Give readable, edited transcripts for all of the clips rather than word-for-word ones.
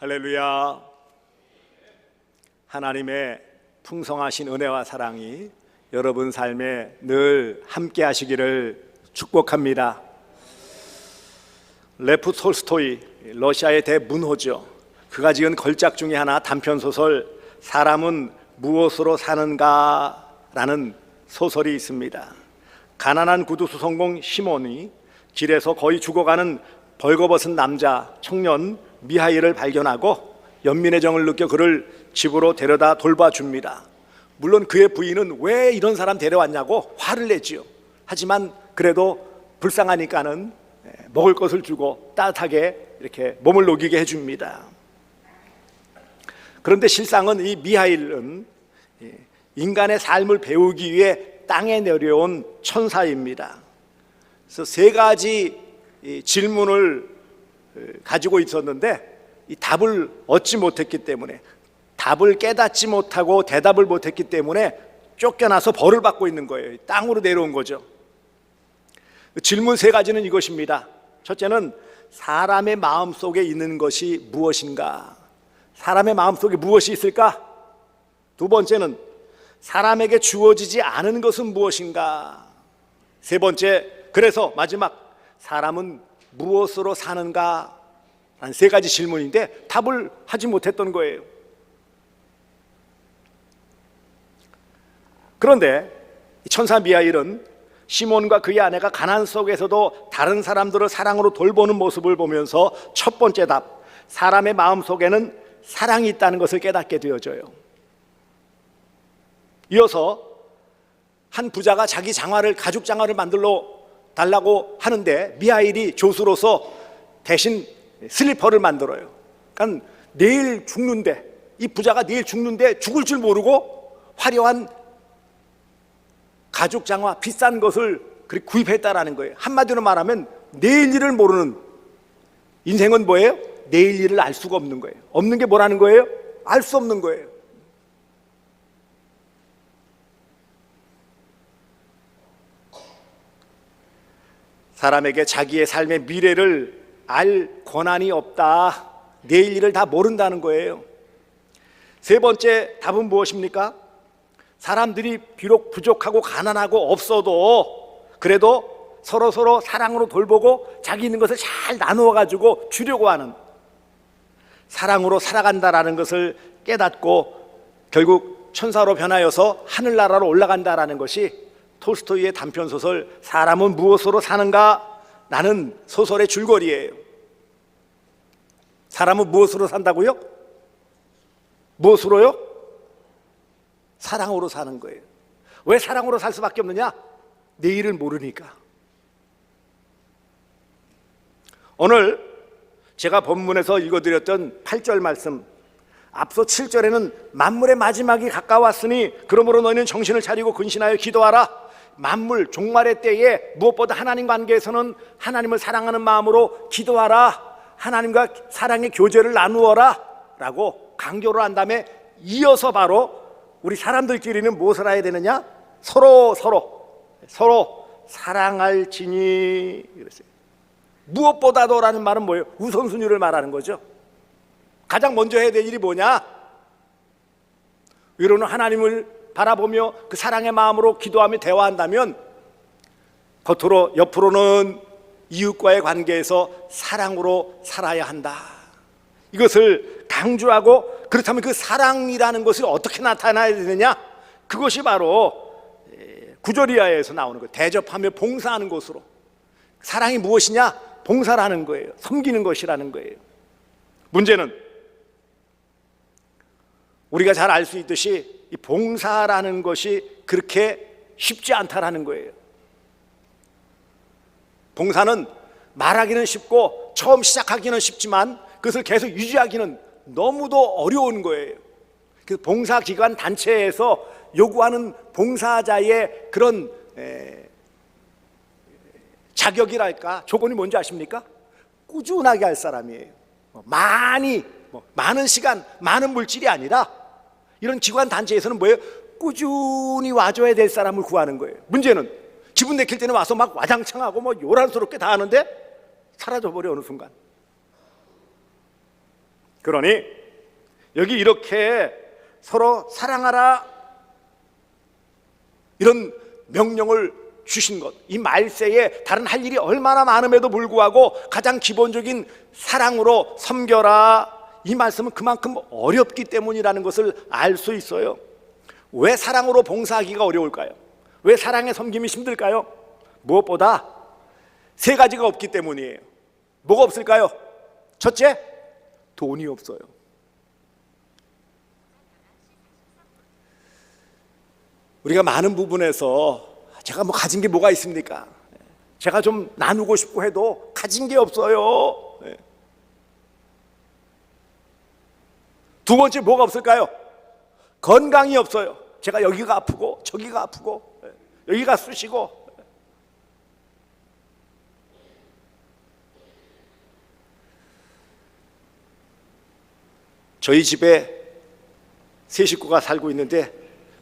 할렐루야. 하나님의 풍성하신 은혜와 사랑이 여러분 삶에 늘 함께 하시기를 축복합니다. 레프 톨스토이, 러시아의 대문호죠. 그가 지은 걸작 중에 하나 단편소설 사람은 무엇으로 사는가 라는 소설이 있습니다. 가난한 구두수성공 시몬이 길에서 거의 죽어가는 벌거벗은 남자 청년 미하일을 발견하고 연민의 정을 느껴 그를 집으로 데려다 돌봐줍니다. 물론 그의 부인은 왜 이런 사람 데려왔냐고 화를 내지요. 하지만 그래도 불쌍하니까는 먹을 것을 주고 따뜻하게 이렇게 몸을 녹이게 해줍니다. 그런데 실상은 이 미하일은 인간의 삶을 배우기 위해 땅에 내려온 천사입니다. 그래서 세 가지 질문을 가지고 있었는데 이 답을 얻지 못했기 때문에, 답을 깨닫지 못하고 대답을 못했기 때문에 쫓겨나서 벌을 받고 있는 거예요. 땅으로 내려온 거죠. 질문 세 가지는 이것입니다. 첫째는 사람의 마음속에 있는 것이 무엇인가? 사람의 마음속에 무엇이 있을까? 두 번째는 사람에게 주어지지 않은 것은 무엇인가? 세 번째, 그래서 마지막, 사람은 무엇으로 사는가? 라는 세 가지 질문인데 답을 하지 못했던 거예요. 그런데 천사 미하일은 시몬과 그의 아내가 가난 속에서도 다른 사람들을 사랑으로 돌보는 모습을 보면서 첫 번째 답, 사람의 마음속에는 사랑이 있다는 것을 깨닫게 되어져요. 이어서 한 부자가 자기 장화를, 가죽 장화를 만들러 달라고 하는데 미하일이 조수로서 대신 슬리퍼를 만들어요. 그러니까 내일 죽는데, 이 부자가 내일 죽는데 죽을 줄 모르고 화려한 가죽 장화, 비싼 것을 구입했다라는 거예요. 한마디로 말하면 내일 일을 모르는, 인생은 뭐예요? 내일 일을 알 수가 없는 거예요. 없는 게 뭐라는 거예요? 알 수 없는 거예요. 사람에게 자기의 삶의 미래를 알 권한이 없다. 내일 일을 다 모른다는 거예요. 세 번째 답은 무엇입니까? 사람들이 비록 부족하고 가난하고 없어도 그래도 서로 사랑으로 돌보고 자기 있는 것을 잘 나누어 가지고 주려고 하는, 사랑으로 살아간다라는 것을 깨닫고 결국 천사로 변하여서 하늘나라로 올라간다라는 것이 톨스토이의 단편소설 사람은 무엇으로 사는가? 라는 소설의 줄거리예요. 사람은 무엇으로 산다고요? 무엇으로요? 사랑으로 사는 거예요. 왜 사랑으로 살 수밖에 없느냐? 내일을 모르니까. 오늘 제가 본문에서 읽어드렸던 8절 말씀, 앞서 7절에는 만물의 마지막이 가까웠으니 그러므로 너희는 정신을 차리고 근신하여 기도하라. 만물 종말의 때에 무엇보다 하나님 관계에서는 하나님을 사랑하는 마음으로 기도하라. 하나님과 사랑의 교제를 나누어라 라고 강조를 한 다음에 이어서 바로 우리 사람들끼리는 무엇을 해야 되느냐? 서로 사랑할지니 그랬어요. 무엇보다도 라는 말은 뭐예요? 우선순위를 말하는 거죠. 가장 먼저 해야 될 일이 뭐냐? 위로는 하나님을 바라보며 그 사랑의 마음으로 기도하며 대화한다면 겉으로, 옆으로는 이웃과의 관계에서 사랑으로 살아야 한다. 이것을 강조하고, 그렇다면 그 사랑이라는 것이 어떻게 나타나야 되느냐? 그것이 바로 9절 이하에서 나오는 거예요. 대접하며 봉사하는 것으로. 사랑이 무엇이냐? 봉사라는 거예요. 섬기는 것이라는 거예요. 문제는 우리가 잘 알 수 있듯이 이 봉사라는 것이 그렇게 쉽지 않다라는 거예요. 봉사는 말하기는 쉽고 처음 시작하기는 쉽지만 그것을 계속 유지하기는 너무도 어려운 거예요. 그 봉사기관 단체에서 요구하는 봉사자의 그런 자격이랄까, 조건이 뭔지 아십니까? 꾸준하게 할 사람이에요. 많은 시간, 많은 물질이 아니라 이런 기관 단체에서는 뭐예요? 꾸준히 와줘야 될 사람을 구하는 거예요. 문제는 기분 내킬 때는 와서 막 와장창하고 뭐 요란스럽게 다 하는데 사라져버려 어느 순간. 그러니 여기 이렇게 서로 사랑하라 이런 명령을 주신 것, 이 말세에 다른 할 일이 얼마나 많음에도 불구하고 가장 기본적인 사랑으로 섬겨라, 이 말씀은 그만큼 어렵기 때문이라는 것을 알 수 있어요. 왜 사랑으로 봉사하기가 어려울까요? 왜 사랑에 섬김이 힘들까요? 무엇보다 세 가지가 없기 때문이에요. 뭐가 없을까요? 첫째, 돈이 없어요. 우리가 많은 부분에서 제가 뭐 가진 게 뭐가 있습니까? 제가 좀 나누고 싶고 해도 가진 게 없어요. 두 번째 뭐가 없을까요? 건강이 없어요. 제가 여기가 아프고 저기가 아프고 여기가 쑤시고. 저희 집에 세 식구가 살고 있는데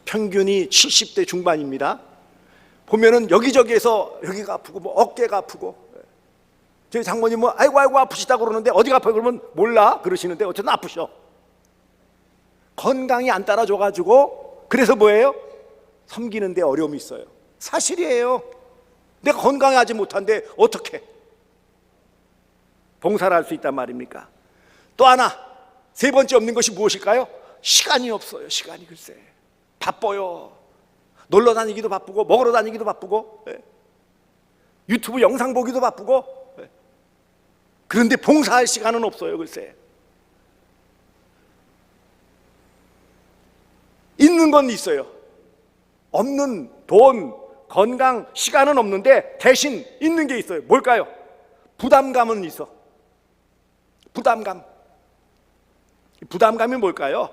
평균이 70대 중반입니다. 보면은 여기저기에서 여기가 아프고 뭐 어깨가 아프고, 저희 장모님 뭐 아이고 아프시다 그러는데 어디가 아파요? 그러면 몰라 그러시는데 어쨌든 아프셔. 건강이 안 따라줘 가지고 그래서 뭐예요? 섬기는데 어려움이 있어요. 사실이에요. 내가 건강하지 못한데 어떻게 봉사를 할 수 있단 말입니까? 또 하나, 세 번째 없는 것이 무엇일까요? 시간이 없어요. 시간이 글쎄 바빠요. 놀러 다니기도 바쁘고 먹으러 다니기도 바쁘고 유튜브 영상 보기도 바쁘고, 그런데 봉사할 시간은 없어요. 글쎄 있는 건 있어요. 없는 돈, 건강, 시간은 없는데 대신 있는 게 있어요. 뭘까요? 부담감은 있어. 부담감이 뭘까요?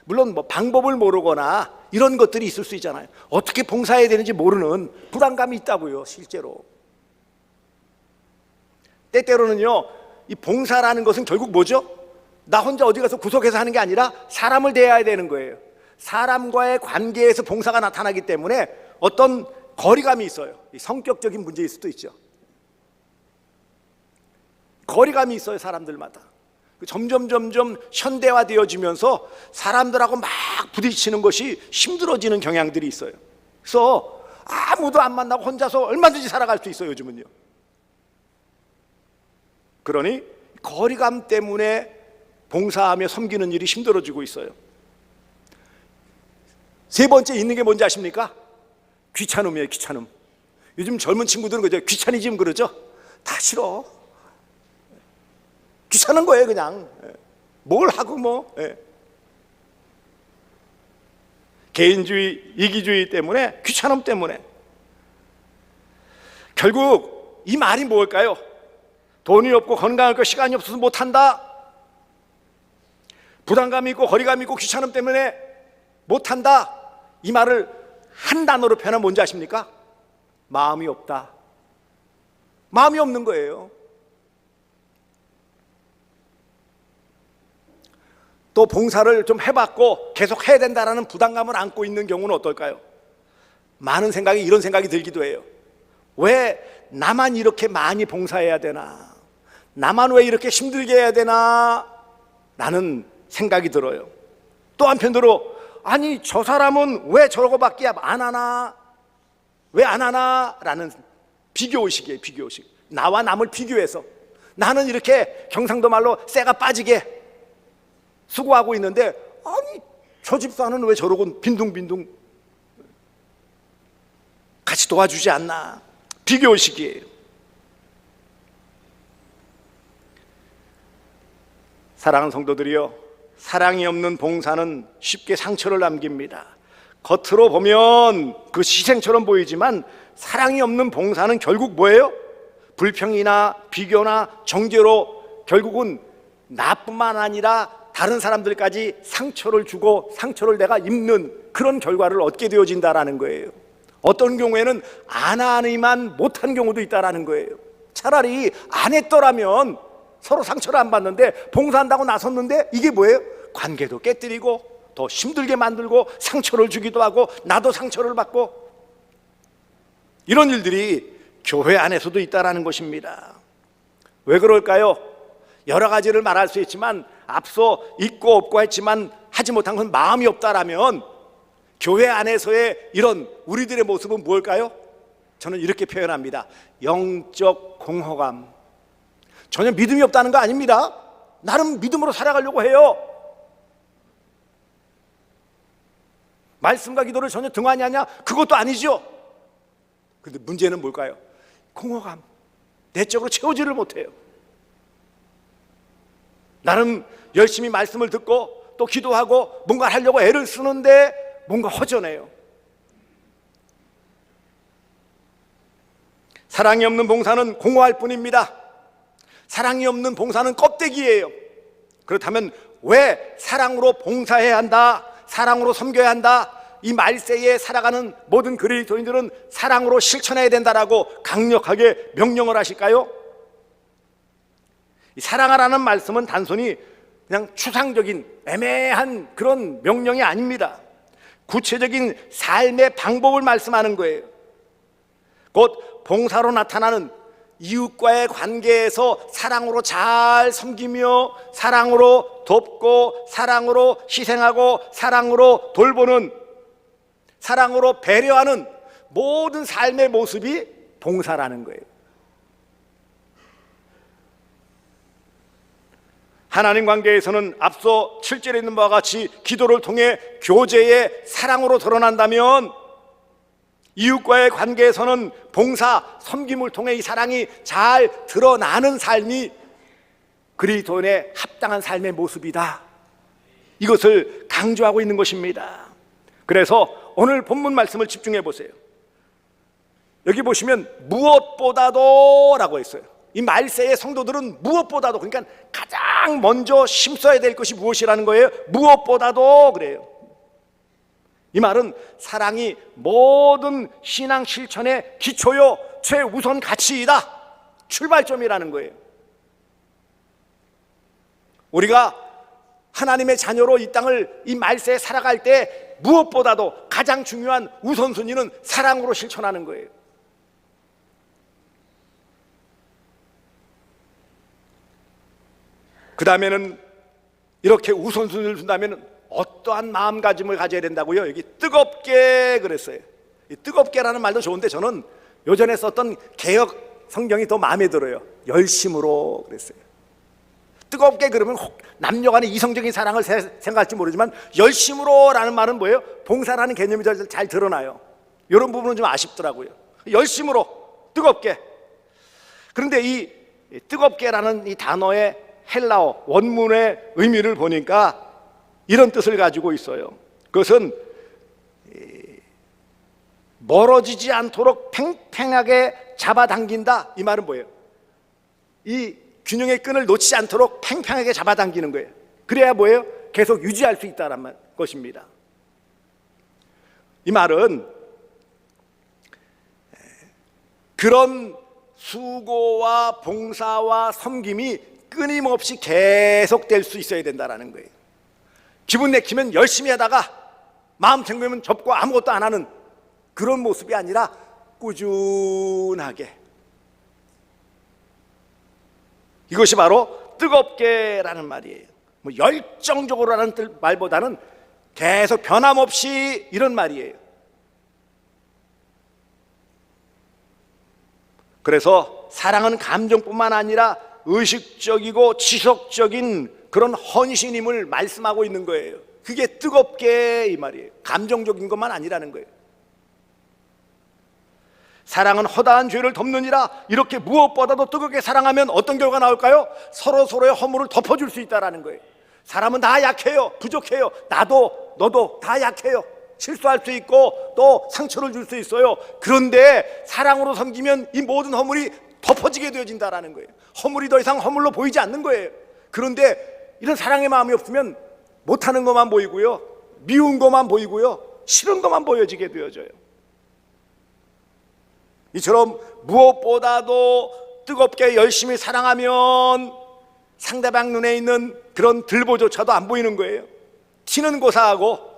물론 뭐 방법을 모르거나 이런 것들이 있을 수 있잖아요. 어떻게 봉사해야 되는지 모르는 부담감이 있다고요. 실제로 때때로는요, 이 봉사라는 것은 결국 뭐죠? 나 혼자 어디 가서 구석에서 하는 게 아니라 사람을 대해야 되는 거예요. 사람과의 관계에서 봉사가 나타나기 때문에 어떤 거리감이 있어요. 성격적인 문제일 수도 있죠. 거리감이 있어요. 사람들마다 점점 현대화되어지면서 사람들하고 막 부딪히는 것이 힘들어지는 경향들이 있어요. 그래서 아무도 안 만나고 혼자서 얼마든지 살아갈 수 있어요. 요즘은요. 그러니 거리감 때문에 봉사하며 섬기는 일이 힘들어지고 있어요. 세 번째 있는 게 뭔지 아십니까? 귀찮음이에요. 귀찮음. 요즘 젊은 친구들은 그죠? 귀차니즘 그러죠? 다 싫어. 귀찮은 거예요. 그냥 뭘 하고 뭐. 개인주의, 이기주의 때문에, 귀찮음 때문에. 결국 이 말이 뭘까요? 돈이 없고 건강 없고 시간이 없어서 못한다, 부담감이 있고 거리감이 있고 귀찮음 때문에 못한다, 이 말을 한 단어로 표현하면 뭔지 아십니까? 마음이 없다. 마음이 없는 거예요. 또 봉사를 좀 해봤고 계속 해야 된다라는 부담감을 안고 있는 경우는 어떨까요? 많은 생각이, 이런 생각이 들기도 해요. 왜 나만 이렇게 많이 봉사해야 되나? 나만 왜 이렇게 힘들게 해야 되나? 라는 생각이 들어요. 또 한편으로 아니 저 사람은 왜 저러고밖에 안 하나? 왜 안 하나? 라는 비교의식이에요. 비교의식. 나와 남을 비교해서 나는 이렇게 경상도 말로 쇠가 빠지게 수고하고 있는데 아니 저 집사는 왜 저러고 빈둥빈둥 같이 도와주지 않나? 비교의식이에요. 사랑하는 성도들이요, 사랑이 없는 봉사는 쉽게 상처를 남깁니다. 겉으로 보면 그 희생처럼 보이지만 사랑이 없는 봉사는 결국 뭐예요? 불평이나 비교나 정죄로 결국은 나뿐만 아니라 다른 사람들까지 상처를 주고 상처를 내가 입는 그런 결과를 얻게 되어진다라는 거예요. 어떤 경우에는 안 하니만 못한 경우도 있다라는 거예요. 차라리 안 했더라면 서로 상처를 안 받는데 봉사한다고 나섰는데 이게 뭐예요? 관계도 깨뜨리고 더 힘들게 만들고 상처를 주기도 하고 나도 상처를 받고, 이런 일들이 교회 안에서도 있다라는 것입니다. 왜 그럴까요? 여러 가지를 말할 수 있지만 앞서 있고 없고 했지만 하지 못한 건 마음이 없다라면 교회 안에서의 이런 우리들의 모습은 무엇일까요? 저는 이렇게 표현합니다. 영적 공허감. 전혀 믿음이 없다는 거 아닙니다. 나름 믿음으로 살아가려고 해요. 말씀과 기도를 전혀 등한히 하냐? 그것도 아니죠. 근데 문제는 뭘까요? 공허감. 내적으로 채우지를 못해요. 나름 열심히 말씀을 듣고 또 기도하고 뭔가 하려고 애를 쓰는데 뭔가 허전해요. 사랑이 없는 봉사는 공허할 뿐입니다. 사랑이 없는 봉사는 껍데기예요. 그렇다면 왜 사랑으로 봉사해야 한다, 사랑으로 섬겨야 한다, 이 말세에 살아가는 모든 그리스도인들은 사랑으로 실천해야 된다라고 강력하게 명령을 하실까요? 이 사랑하라는 말씀은 단순히 그냥 추상적인 애매한 그런 명령이 아닙니다. 구체적인 삶의 방법을 말씀하는 거예요. 곧 봉사로 나타나는 이웃과의 관계에서 사랑으로 잘 섬기며 사랑으로 돕고 사랑으로 희생하고 사랑으로 돌보는, 사랑으로 배려하는 모든 삶의 모습이 봉사라는 거예요. 하나님 관계에서는 앞서 7절에 있는 바와 같이 기도를 통해 교제의 사랑으로 드러난다면, 이웃과의 관계에서는 봉사, 섬김을 통해 이 사랑이 잘 드러나는 삶이 그리스도인의 합당한 삶의 모습이다. 이것을 강조하고 있는 것입니다. 그래서 오늘 본문 말씀을 집중해 보세요. 여기 보시면 무엇보다도 라고 했어요. 이 말세의 성도들은 무엇보다도, 그러니까 가장 먼저 힘써야 될 것이 무엇이라는 거예요? 무엇보다도 그래요. 이 말은 사랑이 모든 신앙 실천의 기초요 최우선 가치이다, 출발점이라는 거예요. 우리가 하나님의 자녀로 이 땅을, 이 말세에 살아갈 때 무엇보다도 가장 중요한 우선순위는 사랑으로 실천하는 거예요. 그 다음에는 이렇게 우선순위를 둔다면 어떠한 마음가짐을 가져야 된다고요? 여기 뜨겁게 그랬어요. 이 뜨겁게라는 말도 좋은데 저는 요전에 썼던 개역 성경이 더 마음에 들어요. 열심으로 그랬어요. 뜨겁게 그러면 남녀 간의 이성적인 사랑을 생각할지 모르지만 열심으로라는 말은 뭐예요? 봉사라는 개념이 잘 드러나요. 이런 부분은 좀 아쉽더라고요. 열심으로, 뜨겁게. 그런데 이 뜨겁게라는 이 단어의 헬라어 원문의 의미를 보니까 이런 뜻을 가지고 있어요. 그것은 멀어지지 않도록 팽팽하게 잡아당긴다. 이 말은 뭐예요? 이 균형의 끈을 놓치지 않도록 팽팽하게 잡아당기는 거예요. 그래야 뭐예요? 계속 유지할 수 있다는 것입니다. 이 말은 그런 수고와 봉사와 섬김이 끊임없이 계속될 수 있어야 된다는 거예요. 기분 내키면 열심히 하다가 마음 챙기면 접고 아무것도 안 하는 그런 모습이 아니라 꾸준하게, 이것이 바로 뜨겁게라는 말이에요. 뭐 열정적으로라는 말보다는 계속 변함없이 이런 말이에요. 그래서 사랑은 감정뿐만 아니라 의식적이고 지속적인 그런 헌신임을 말씀하고 있는 거예요. 그게 뜨겁게 이 말이에요. 감정적인 것만 아니라는 거예요. 사랑은 허다한 죄를 덮느니라. 이렇게 무엇보다도 뜨겁게 사랑하면 어떤 결과가 나올까요? 서로의 허물을 덮어줄 수 있다는 거예요. 사람은 다 약해요. 부족해요. 나도 너도 다 약해요. 실수할 수 있고 또 상처를 줄 수 있어요. 그런데 사랑으로 섬기면 이 모든 허물이 덮어지게 되어진다는 거예요. 허물이 더 이상 허물로 보이지 않는 거예요. 그런데 이런 사랑의 마음이 없으면 못하는 것만 보이고요, 미운 것만 보이고요, 싫은 것만 보여지게 되어져요. 이처럼 무엇보다도 뜨겁게 열심히 사랑하면 상대방 눈에 있는 그런 들보조차도 안 보이는 거예요. 티는 고사하고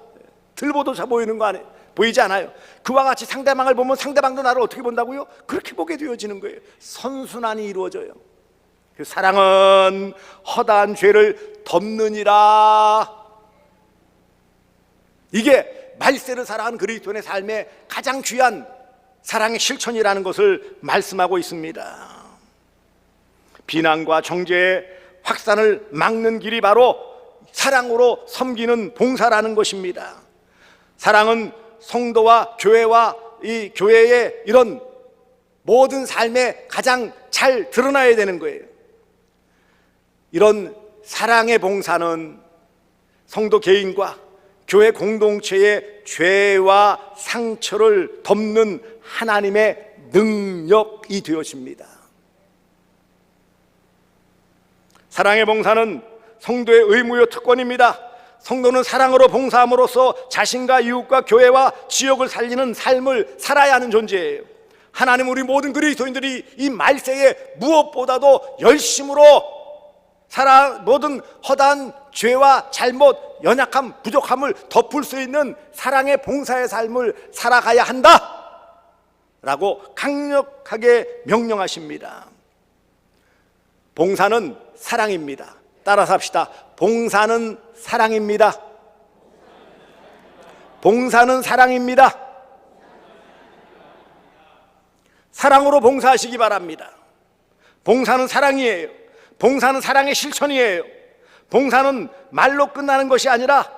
들보조차 보이지 않아요. 그와 같이 상대방을 보면 상대방도 나를 어떻게 본다고요? 그렇게 보게 되어지는 거예요. 선순환이 이루어져요. 그 사랑은 허다한 죄를 덮느니라. 이게 말세를 살아가는 그리스도인의 삶의 가장 귀한 사랑의 실천이라는 것을 말씀하고 있습니다. 비난과 정죄의 확산을 막는 길이 바로 사랑으로 섬기는 봉사라는 것입니다. 사랑은 성도와 교회와 이 교회의 이런 모든 삶에 가장 잘 드러나야 되는 거예요. 이런 사랑의 봉사는 성도 개인과 교회 공동체의 죄와 상처를 덮는 하나님의 능력이 되어집니다. 사랑의 봉사는 성도의 의무요 특권입니다. 성도는 사랑으로 봉사함으로써 자신과 이웃과 교회와 지역을 살리는 삶을 살아야 하는 존재예요. 하나님 우리 모든 그리스도인들이 이 말세에 무엇보다도 열심으로 모든 허다한 죄와 잘못, 연약함, 부족함을 덮을 수 있는 사랑의 봉사의 삶을 살아가야 한다 라고 강력하게 명령하십니다. 봉사는 사랑입니다. 따라서 합시다. 봉사는 사랑입니다. 봉사는 사랑입니다. 사랑으로 봉사하시기 바랍니다. 봉사는 사랑이에요. 봉사는 사랑의 실천이에요. 봉사는 말로 끝나는 것이 아니라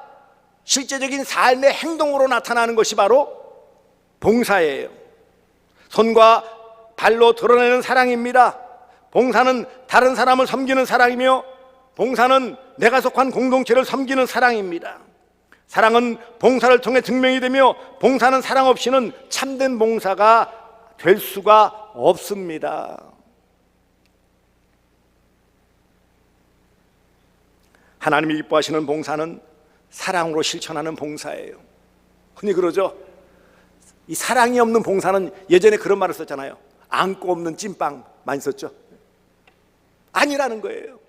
실제적인 삶의 행동으로 나타나는 것이 바로 봉사예요. 손과 발로 드러내는 사랑입니다. 봉사는 다른 사람을 섬기는 사랑이며 봉사는 내가 속한 공동체를 섬기는 사랑입니다. 사랑은 봉사를 통해 증명이 되며 봉사는 사랑 없이는 참된 봉사가 될 수가 없습니다. 하나님이 기뻐하시는 봉사는 사랑으로 실천하는 봉사예요. 흔히 그러죠. 이 사랑이 없는 봉사는 예전에 그런 말을 썼잖아요. 안고 없는 찐빵 많이 썼죠. 아니라는 거예요.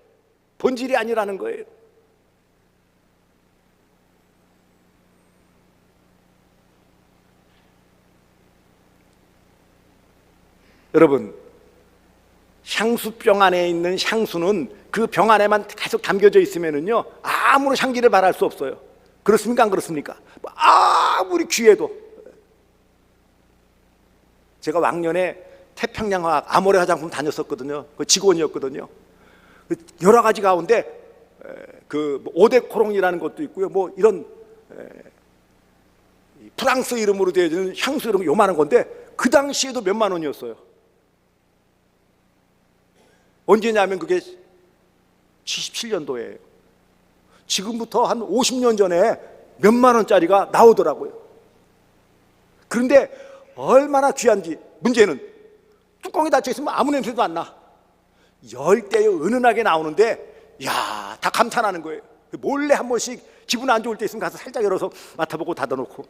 본질이 아니라는 거예요. 여러분, 향수병 안에 있는 향수는 그 병 안에만 계속 담겨져 있으면은요 아무런 향기를 발할 수 없어요. 그렇습니까? 안 그렇습니까? 아무리 귀해도. 제가 왕년에 태평양화학 아모레 화장품 다녔었거든요. 그 직원이었거든요. 여러 가지 가운데 그 오데코롱이라는 것도 있고요. 뭐 이런 프랑스 이름으로 되어 있는 향수 이름 요만한 건데 그 당시에도 몇만 원이었어요. 언제냐면 그게 77년도예요. 지금부터 한 50년 전에 몇만 원짜리가 나오더라고요. 그런데 얼마나 귀한지 문제는 뚜껑이 닫혀 있으면 아무 냄새도 안 나. 열대에 은은하게 나오는데 야, 다 감탄하는 거예요. 몰래 한 번씩 기분 안 좋을 때 있으면 가서 살짝 열어서 맡아보고 닫아놓고.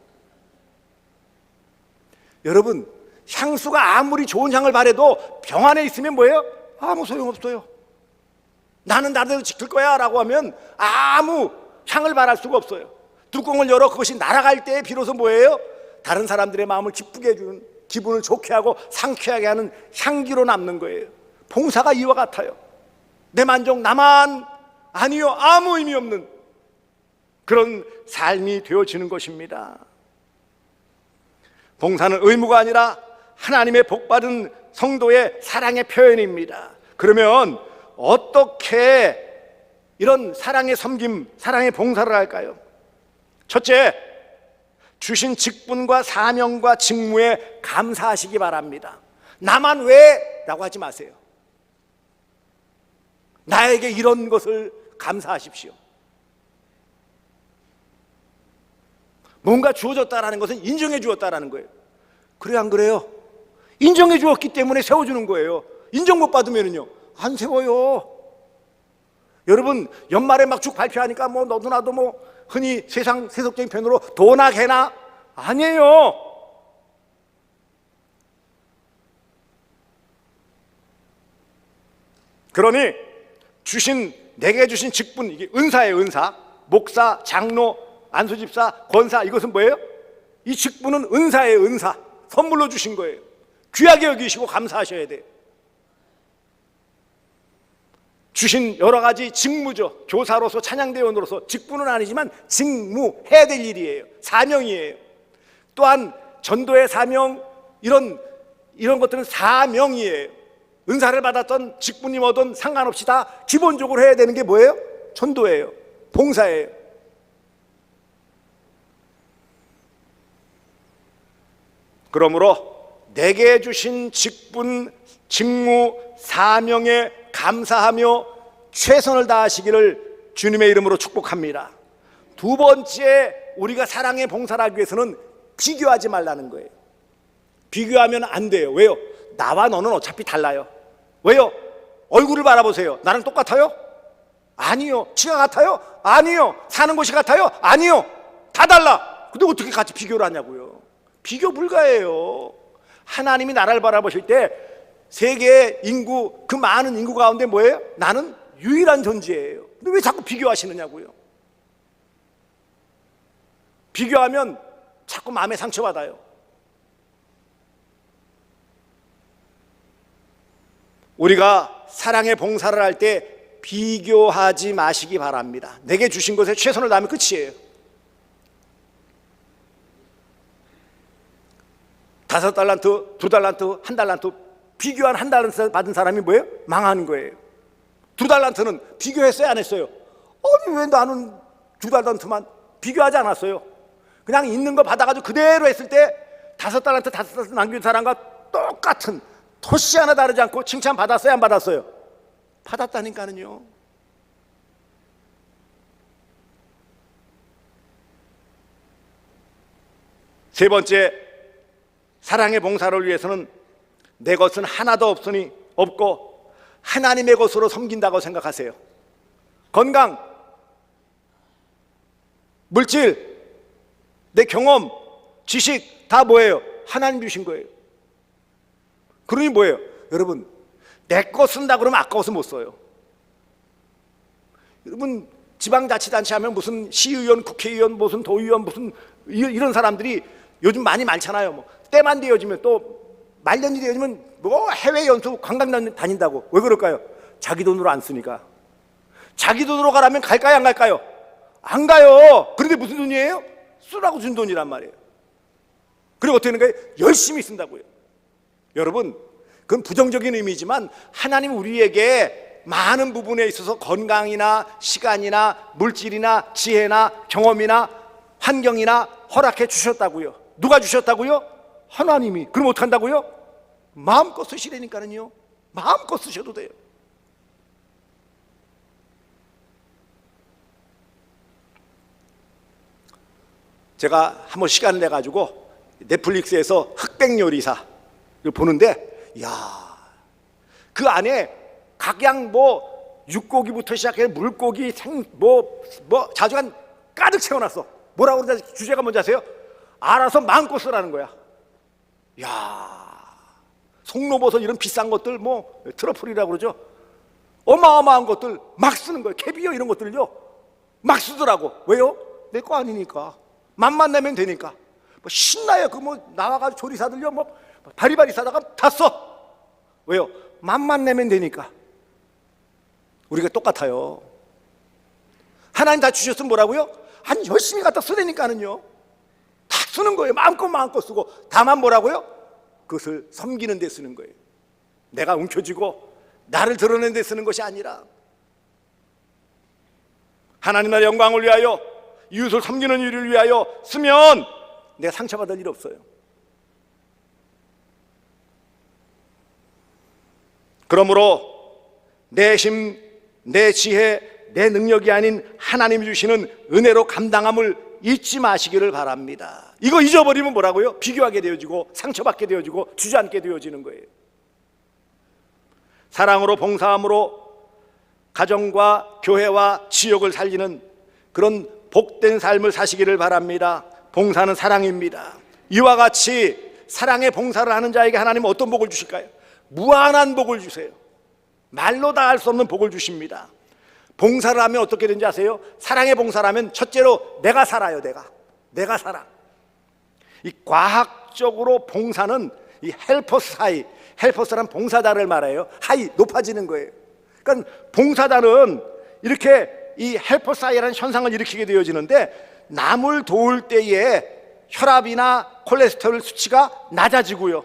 여러분, 향수가 아무리 좋은 향을 발해도 병 안에 있으면 뭐예요? 아무 소용없어요. 나는 나대로 지킬 거야 라고 하면 아무 향을 발할 수가 없어요. 뚜껑을 열어 그것이 날아갈 때 비로소 뭐예요? 다른 사람들의 마음을 기쁘게 해주는, 기분을 좋게 하고 상쾌하게 하는 향기로 남는 거예요. 봉사가 이와 같아요. 내 만족 나만, 아니요, 아무 의미 없는 그런 삶이 되어지는 것입니다. 봉사는 의무가 아니라 하나님의 복받은 성도의 사랑의 표현입니다. 그러면 어떻게 이런 사랑의 섬김, 사랑의 봉사를 할까요? 첫째, 주신 직분과 사명과 직무에 감사하시기 바랍니다. 나만 왜? 라고 하지 마세요. 나에게 이런 것을 감사하십시오. 뭔가 주어졌다라는 것은 인정해 주었다라는 거예요. 그래요, 안 그래요? 인정해 주었기 때문에 세워주는 거예요. 인정 못 받으면은요 안 세워요. 여러분, 연말에 막 쭉 발표하니까 뭐 너도 나도 뭐 흔히 세상 세속적인 표현으로 도나 개나 아니에요. 그러니 내게 주신 직분, 이게 은사예요. 은사. 목사, 장로, 안수집사, 권사, 이것은 뭐예요? 이 직분은 은사예요. 은사. 선물로 주신 거예요. 귀하게 여기시고 감사하셔야 돼요. 주신 여러 가지 직무죠. 교사로서, 찬양대원으로서 직분은 아니지만 직무, 해야 될 일이에요. 사명이에요. 또한 전도의 사명, 이런 것들은 사명이에요. 은사를 받았던 직분이 뭐든 상관없이 다 기본적으로 해야 되는 게 뭐예요? 전도예요. 봉사예요. 그러므로 내게 주신 직분, 직무, 사명에 감사하며 최선을 다하시기를 주님의 이름으로 축복합니다. 두 번째, 우리가 사랑의 봉사를 하기 위해서는 비교하지 말라는 거예요. 비교하면 안 돼요. 왜요? 나와 너는 어차피 달라요. 왜요? 얼굴을 바라보세요. 나랑 똑같아요? 아니요. 키가 같아요? 아니요. 사는 곳이 같아요? 아니요. 다 달라. 근데 어떻게 같이 비교를 하냐고요. 비교 불가해요. 하나님이 나라를 바라보실 때 세계 인구, 그 많은 인구 가운데 뭐예요? 나는 유일한 존재예요. 근데 왜 자꾸 비교하시느냐고요. 비교하면 자꾸 마음에 상처받아요. 우리가 사랑의 봉사를 할 때 비교하지 마시기 바랍니다. 내게 주신 것에 최선을 다하면 끝이에요. 5달란트, 2달란트, 1달란트, 비교한 1달란트 받은 사람이 뭐예요? 망하는 거예요. 2달란트는 비교했어요, 안 했어요? 아니 왜 나는 2달란트만 비교하지 않았어요? 그냥 있는 거 받아가지고 그대로 했을 때 5달란트 남긴 사람과 똑같은, 토시 하나 다르지 않고 칭찬 받았어요, 안 받았어요? 받았다니까는요. 세 번째, 사랑의 봉사를 위해서는 내 것은 하나도 없고 하나님의 것으로 섬긴다고 생각하세요. 건강, 물질, 내 경험, 지식 다 뭐예요? 하나님 주신 거예요. 그러니 뭐예요? 여러분, 내 거 쓴다 그러면 아까워서 못 써요. 여러분, 지방자치단체 하면 무슨 시의원, 국회의원, 무슨 도의원, 무슨 이런 사람들이 요즘 많잖아요. 뭐 때만 되어지면, 또 말년이 되어지면 뭐 해외 연수 관광 다닌다고. 왜 그럴까요? 자기 돈으로 안 쓰니까. 자기 돈으로 가라면 갈까요, 안 갈까요? 안 가요. 그런데 무슨 돈이에요? 쓰라고 준 돈이란 말이에요. 그리고 어떻게 하는 거예요? 열심히 쓴다고요. 여러분, 그건 부정적인 의미지만 하나님 우리에게 많은 부분에 있어서 건강이나 시간이나 물질이나 지혜나 경험이나 환경이나 허락해 주셨다고요. 누가 주셨다고요? 하나님이. 그럼 어떻게 한다고요? 마음껏 쓰시라니까는요. 마음껏 쓰셔도 돼요. 제가 한번 시간을 내가지고 넷플릭스에서 흑백 요리사를 보는데, 이야, 그 안에 각양 뭐 육고기부터 시작해 물고기, 자주간 가득 채워놨어. 뭐라고 그러는지 주제가 뭔지 아세요? 알아서 마음껏 쓰라는 거야. 이야, 송로버섯 이런 비싼 것들, 뭐 트러플이라고 그러죠. 어마어마한 것들 막 쓰는 거예요. 캐비어 이런 것들요 막 쓰더라고. 왜요? 내 거 아니니까. 맛만 내면 되니까. 뭐 신나요. 그 뭐 나와가지고 조리사들요 뭐 바리바리 싸다가 다 써. 왜요? 맛만 내면 되니까. 우리가 똑같아요. 하나님 다 주셨으면 뭐라고요? 아니 열심히 갖다 쓰라니까는요. 다 쓰는 거예요. 마음껏 쓰고. 다만 뭐라고요? 그것을 섬기는 데 쓰는 거예요. 내가 움켜쥐고 나를 드러내는 데 쓰는 것이 아니라 하나님 나라의 영광을 위하여, 이웃을 섬기는 일을 위하여 쓰면 내가 상처받을 일 없어요. 그러므로 내 힘, 내 지혜, 내 능력이 아닌 하나님이 주시는 은혜로 감당함을 잊지 마시기를 바랍니다. 이거 잊어버리면 뭐라고요? 비교하게 되어지고 상처받게 되어지고 주저앉게 되어지는 거예요. 사랑으로 봉사함으로 가정과 교회와 지역을 살리는 그런 복된 삶을 사시기를 바랍니다. 봉사는 사랑입니다. 이와 같이 사랑의 봉사를 하는 자에게 하나님은 어떤 복을 주실까요? 무한한 복을 주세요. 말로 다 할 수 없는 복을 주십니다. 봉사를 하면 어떻게 되는지 아세요? 사랑의 봉사를 하면 첫째로 내가 살아요. 내가 살아. 이 과학적으로 봉사는 이 헬퍼스 하이, 헬퍼스란 봉사자를 말해요. 하이, 높아지는 거예요. 그러니까 봉사자는 이렇게 이 헬퍼사이라는 현상을 일으키게 되어지는데, 남을 도울 때에 혈압이나 콜레스테롤 수치가 낮아지고요,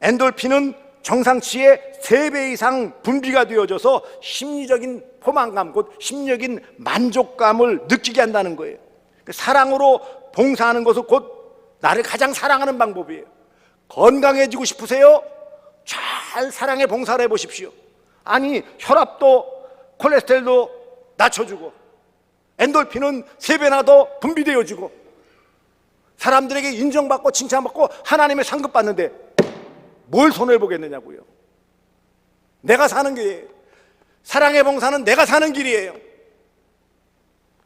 엔돌핀은 정상치의 3배 이상 분비가 되어져서 심리적인 포만감, 곧 심리적인 만족감을 느끼게 한다는 거예요. 사랑으로 봉사하는 것은 곧 나를 가장 사랑하는 방법이에요. 건강해지고 싶으세요? 잘 사랑에 봉사를 해보십시오. 아니, 혈압도 콜레스테롤도 낮춰주고 엔돌핀은 3배나 더 분비되어지고 사람들에게 인정받고 칭찬받고 하나님의 상급 받는데 뭘 손해보겠느냐고요. 내가 사는 길이에요. 사랑의 봉사는 내가 사는 길이에요.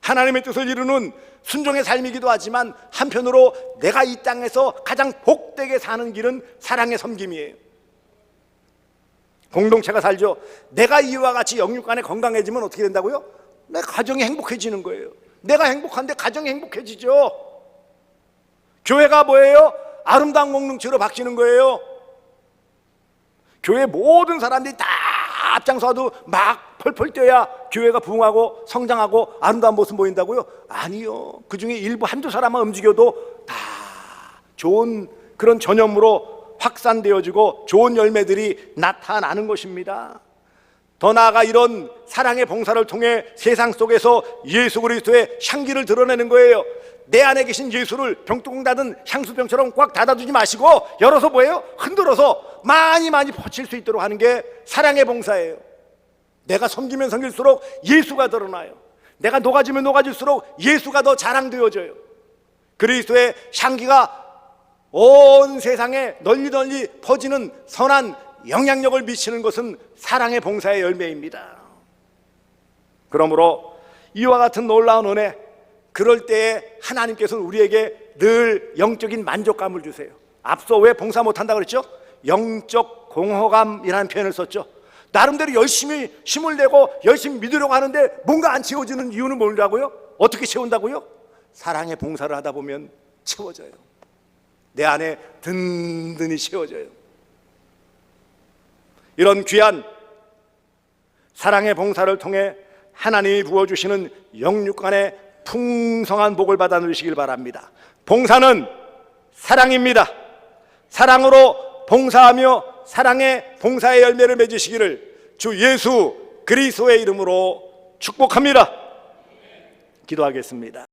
하나님의 뜻을 이루는 순종의 삶이기도 하지만 한편으로 내가 이 땅에서 가장 복되게 사는 길은 사랑의 섬김이에요. 공동체가 살죠. 내가 이와 같이 영육간에 건강해지면 어떻게 된다고요? 내 가정이 행복해지는 거예요. 내가 행복한데 가정이 행복해지죠. 교회가 뭐예요? 아름다운 공동체로 바뀌는 거예요. 교회 모든 사람들이 다 앞장서도 막 펄펄 뛰어야 교회가 부흥하고 성장하고 아름다운 모습 보인다고요? 아니요. 그 중에 일부 한두 사람만 움직여도 다 좋은 그런 전염으로 확산되어지고 좋은 열매들이 나타나는 것입니다. 더 나아가 이런 사랑의 봉사를 통해 세상 속에서 예수 그리스도의 향기를 드러내는 거예요. 내 안에 계신 예수를 병뚜껑 닫은 향수병처럼 꽉 닫아두지 마시고 열어서 뭐예요? 흔들어서 많이 퍼칠 수 있도록 하는 게 사랑의 봉사예요. 내가 섬기면 섬길수록 예수가 드러나요. 내가 녹아지면 녹아질수록 예수가 더 자랑되어져요. 그리스도의 향기가 온 세상에 널리 퍼지는 선한 영향력을 미치는 것은 사랑의 봉사의 열매입니다. 그러므로 이와 같은 놀라운 은혜, 그럴 때에 하나님께서는 우리에게 늘 영적인 만족감을 주세요. 앞서 왜 봉사 못한다 그랬죠? 영적 공허감이라는 표현을 썼죠. 나름대로 열심히 힘을 내고 열심히 믿으려고 하는데 뭔가 안 채워지는 이유는 뭐라고요? 어떻게 채운다고요? 사랑의 봉사를 하다 보면 채워져요. 내 안에 든든히 채워져요. 이런 귀한 사랑의 봉사를 통해 하나님이 부어주시는 영육간의 풍성한 복을 받아 누리시길 바랍니다. 봉사는 사랑입니다. 사랑으로 봉사하며 사랑의 봉사의 열매를 맺으시기를 주 예수 그리스도의 이름으로 축복합니다. 기도하겠습니다.